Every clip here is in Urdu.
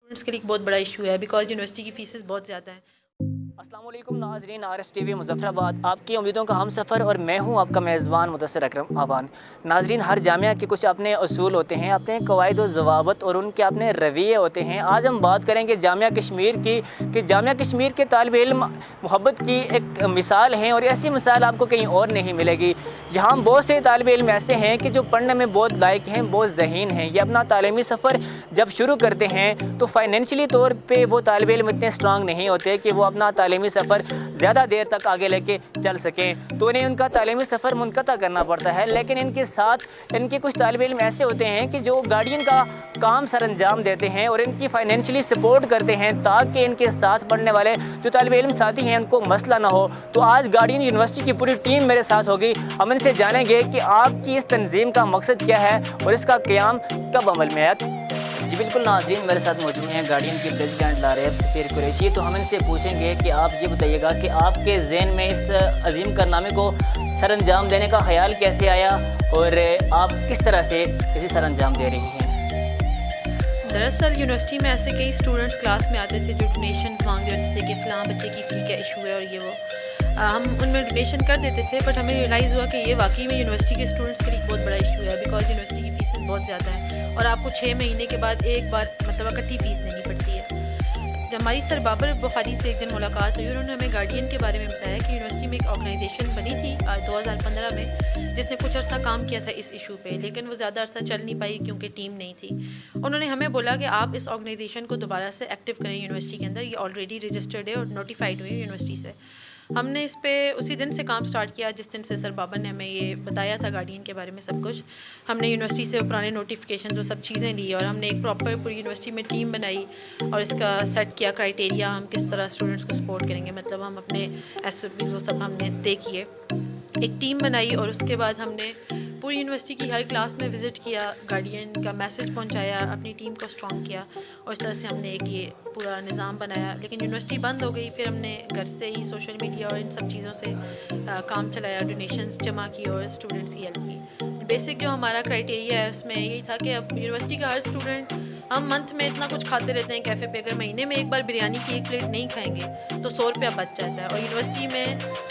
اسٹوڈنٹس کے لیے ایک بہت بڑا ایشو ہے بیکاز یونیورسٹی کی فیسز بہت زیادہ ہیں. السلام علیکم ناظرین، RS TV مظفر آباد آپ کی امیدوں کا ہم سفر، اور میں ہوں آپ کا میزبان مدثر اکرم آبان. ناظرین، ہر جامعہ کے کچھ اپنے اصول ہوتے ہیں، اپنے قواعد و ضوابط اور ان کے اپنے رویے ہوتے ہیں. آج ہم بات کریں گے جامعہ کشمیر کی، کہ جامعہ کشمیر کے طالب علم محبت کی ایک مثال ہیں، اور ایسی مثال آپ کو کہیں اور نہیں ملے گی. یہاں بہت سے طالب علم ایسے ہیں کہ جو پڑھنے میں بہت لائق ہیں، بہت ذہین ہیں. یہ اپنا تعلیمی سفر جب شروع کرتے ہیں تو فائنینشلی طور پہ وہ طالب علم اتنے اسٹرانگ نہیں ہوتے کہ وہ اپنا تعلیمی سفر زیادہ دیر تک آگے لے کے چل سکیں، تو انہیں ان کا تعلیمی سفر منقطع کرنا پڑتا ہے. لیکن ان کے ساتھ ان کے کچھ طالب علم ایسے ہوتے ہیں کہ جو گارڈین کا کام سر انجام دیتے ہیں اور ان کی فائنینشلی سپورٹ کرتے ہیں تاکہ ان کے ساتھ پڑھنے والے جو طالب علم ساتھی ہیں ان کو مسئلہ نہ ہو. تو آج گارڈین یونیورسٹی کی پوری ٹیم میرے ساتھ ہوگی. ہم ان سے جانیں گے کہ آپ کی اس تنظیم کا مقصد کیا ہے اور اس کا قیام کب عمل میں ہے. جی بالکل ناظرین، میرے ساتھ موجود ہیں گارڈین کی پریزیڈنٹ لاریب سفیر قریشی. تو ہم ان سے پوچھیں گے کہ آپ یہ بتائیے گا کہ آپ کے ذہن میں اس عظیم کارنامے کو سر انجام دینے کا خیال کیسے آیا، اور آپ کس طرح سے اسے سر انجام دے رہی ہیں؟ دراصل یونیورسٹی میں ایسے کئی اسٹوڈنٹس کلاس میں آتے تھے جو ڈونیشنز مانگ رہے تھے کہ فلاں بچے کی فی کا ایشو ہے اور یہ وہ ہم ان میں ڈونیشن کر دیتے تھے. بٹ ہمیں ریئلائز ہوا کہ یہ واقعی میں یونیورسٹی کے اسٹوڈنٹس کے لیے بہت بڑا ایشو ہے بیکاز یونیورسٹی کی فیسز بہت زیادہ ہیں اور آپ کو 6 مہینے کے بعد ایک بار اکٹھی فیس دینی پڑتی ہے. جب ہماری سر بابر بخاری سے ایک دن ملاقات ہوئی، انہوں نے ہمیں گارڈین کے بارے میں بتایا کہ یونیورسٹی میں ایک آرگنائزیشن بنی تھی 2015 میں جس نے کچھ عرصہ کام کیا تھا اس ایشو پہ، لیکن وہ زیادہ عرصہ چل نہیں پائی کیونکہ ٹیم نہیں تھی. انہوں نے ہمیں بولا کہ آپ اس آرگنائزیشن کو دوبارہ سے ایکٹیو کریں یونیورسٹی کے اندر. یہ آلریڈی رجسٹرڈ ہے اور نوٹیفائڈ ہوئی ہے یونیورسٹی سے. ہم نے اس پہ اسی دن سے کام سٹارٹ کیا جس دن سے سر بابر نے ہمیں یہ بتایا تھا گارڈین کے بارے میں سب کچھ. ہم نے یونیورسٹی سے پرانے نوٹیفیکیشنز وہ سب چیزیں لی اور ہم نے ایک پراپر پوری یونیورسٹی میں ٹیم بنائی اور اس کا سیٹ کیا کرائٹیریا ہم کس طرح اسٹوڈنٹس کو سپورٹ کریں گے. مطلب ہم اپنے SOPs وہ سب ہم نے طے کیے، ایک ٹیم بنائی اور اس کے بعد ہم نے پوری یونیورسٹی کی ہر کلاس میں وزٹ کیا، گارڈین کا میسج پہنچایا، اپنی ٹیم کو اسٹرانگ کیا اور اس طرح سے ہم نے ایک یہ پورا نظام بنایا. لیکن یونیورسٹی بند ہو گئی، پھر ہم نے گھر سے ہی سوشل میڈیا اور ان سب چیزوں سے کام چلایا، ڈونیشنز جمع کی اور اسٹوڈنٹس کی ہیلپ کی. بیسک جو ہمارا کرائٹیریا ہے اس میں یہی تھا کہ اب یونیورسٹی کا ہر اسٹوڈنٹ، ہم منتھ میں اتنا کچھ کھاتے رہتے ہیں کیفے پہ، اگر مہینے میں ایک بار بریانی کی ایک پلیٹ نہیں کھائیں گے تو 100 روپیہ بچ جاتا ہے. اور یونیورسٹی میں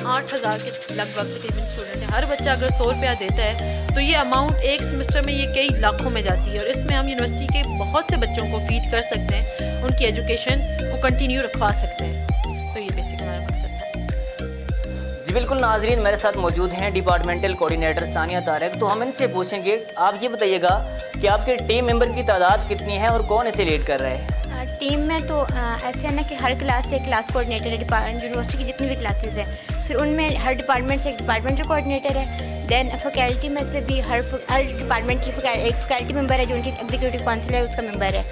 8000 کے لگ بھگ تقریباً اسٹوڈنٹ ہیں. ہر بچہ اگر 100 روپیہ دیتا ہے تو یہ اماؤنٹ ایک سمسٹر میں یہ کئی لاکھوں میں جاتی ہے اور اس میں ہم یونیورسٹی کے بہت سے بچوں کو فیڈ کر سکتے ہیں، ان کی ایجوکیشن کو کنٹینیو رکھوا سکتے ہیں. تو یہ بیسک ہمارا مقصد تھا. جی بالکل ناظرین، میرے ساتھ موجود ہیں ڈپارٹمنٹل کوآرڈینیٹر ثانیہ طارق. تو ہم ان سے پوچھیں گے، آپ یہ بتائیے گا کہ آپ کے ٹیم ممبر کی تعداد کتنی ہے اور کون اسے لیڈ کر رہے ہیں؟ ٹیم میں تو ایسے ہے نا کہ ہر کلاس سے کلاس کوآرڈینیٹر ہے، یونیورسٹی کی جتنی بھی کلاسز ہیں، پھر ان میں ہر ڈپارٹمنٹ سے ایک ڈپارٹمنٹل کوآرڈینیٹر ہے. دین فیکلٹی میں سے بھی ہر ڈپارٹمنٹ کی ایک فیکلٹی ممبر ہے جو ان کی ایگزیکٹو کونسل ہے اس کا ممبر ہے.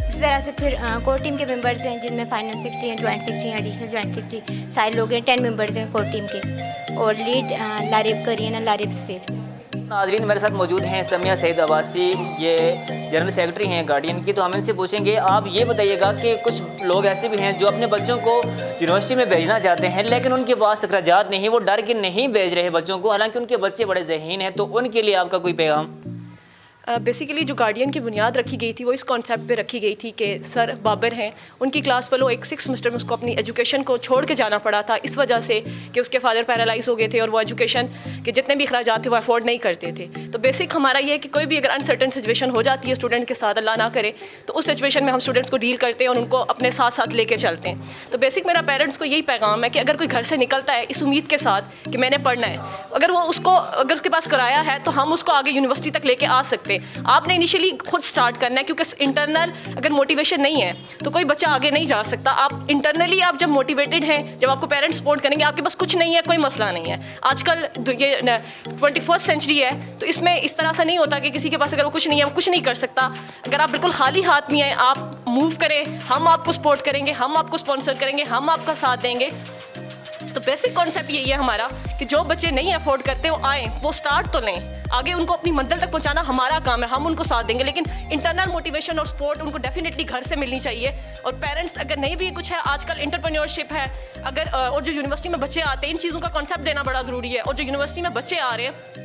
اسی طرح سے پھر کور ٹیم کے ممبرز ہیں جن میں فائنانس سیکرٹری ہیں، جوائنٹ سیکرٹری ہیں، ایڈیشنل جوائنٹ سیکرٹری، سارے لوگ ہیں. 10 ممبرز ہیں کور ٹیم کے، اور لیڈ لاریب کرین ہے، لاریب سفیر. ناظرین، میرے ساتھ موجود ہیں سمیہ سعید عباسی، یہ جنرل سیکرٹری ہیں گارڈین کی. تو ہم ان سے پوچھیں گے، آپ یہ بتائیے گا کہ کچھ لوگ ایسے بھی ہیں جو اپنے بچوں کو یونیورسٹی میں بھیجنا چاہتے ہیں لیکن ان کے پاس اخراجات نہیں، وہ ڈر کے نہیں بھیج رہے بچوں کو، حالانکہ ان کے بچے بڑے ذہین ہیں. تو ان کے لیے آپ کا کوئی پیغام؟ بیسیکلی جو گارڈین کی بنیاد رکھی گئی تھی وہ اس کانسیپٹ پہ رکھی گئی تھی کہ سر بابر ہیں، ان کی کلاس والوں ایک 6 سمسٹر میں اس کو اپنی ایجوکیشن کو چھوڑ کے جانا پڑا تھا اس وجہ سے کہ اس کے فادر پیرالائز ہو گئے تھے اور وہ ایجوکیشن کے جتنے بھی اخراجات تھے وہ افورڈ نہیں کرتے تھے. تو بیسک ہمارا یہ ہے کہ کوئی بھی اگر انسرٹن سچویشن ہو جاتی ہے اسٹوڈنٹ کے ساتھ، اللہ نہ کرے، تو اس سچویشن میں ہم اسٹوڈنٹس کو ڈیل کرتے ہیں اور ان کو اپنے ساتھ ساتھ لے کے چلتے ہیں. تو بیسک میرا پیرنٹس کو یہی پیغام ہے کہ اگر کوئی گھر سے نکلتا ہے اس امید کے ساتھ کہ میں نے پڑھنا ہے، اگر اس کے پاس کرایا ہے تو ہم اس کو آگے یونیورسٹی تک لے کے آ سکتے ہیں. آپ نے خود سٹارٹ کرنا ہے کیونکہ انٹرنل اگر موٹیویشن نہیں ہے تو کوئی بچہ آگے نہیں جا سکتا. آپ انٹرنلی آپ جب موٹیویٹڈ ہیں، جب آپ کو پیرنٹس سپورٹ کریں گے، آپ کے پاس کچھ نہیں ہے کوئی مسئلہ نہیں ہے. آج کل یہ 21 سینچری ہے تو اس میں اس طرح سے نہیں ہوتا کہ کسی کے پاس اگر وہ کچھ نہیں ہے وہ کچھ نہیں کر سکتا. اگر آپ بالکل خالی ہاتھ نہیں ہیں، آپ موو کریں، ہم آپ کو سپورٹ کریں گے، ہم آپ کو اسپانسر کریں گے، ہم آپ کا ساتھ دیں گے. تو بیسک کانسیپٹ یہی ہے ہمارا کہ جو بچے نہیں افورڈ کرتے وہ آئیں، وہ سٹارٹ تو لیں، آگے ان کو اپنی منزل تک پہنچانا ہمارا کام ہے، ہم ان کو ساتھ دیں گے. لیکن انٹرنل موٹیویشن اور سپورٹ ان کو ڈیفینیٹلی گھر سے ملنی چاہیے. اور پیرنٹس اگر نہیں بھی کچھ ہے، آج کل انٹرپرینیورشپ ہے، اگر اور جو یونیورسٹی میں بچے آتے ہیں ان چیزوں کا کانسیپٹ دینا بڑا ضروری ہے. اور جو یونیورسٹی میں بچے آ رہے ہیں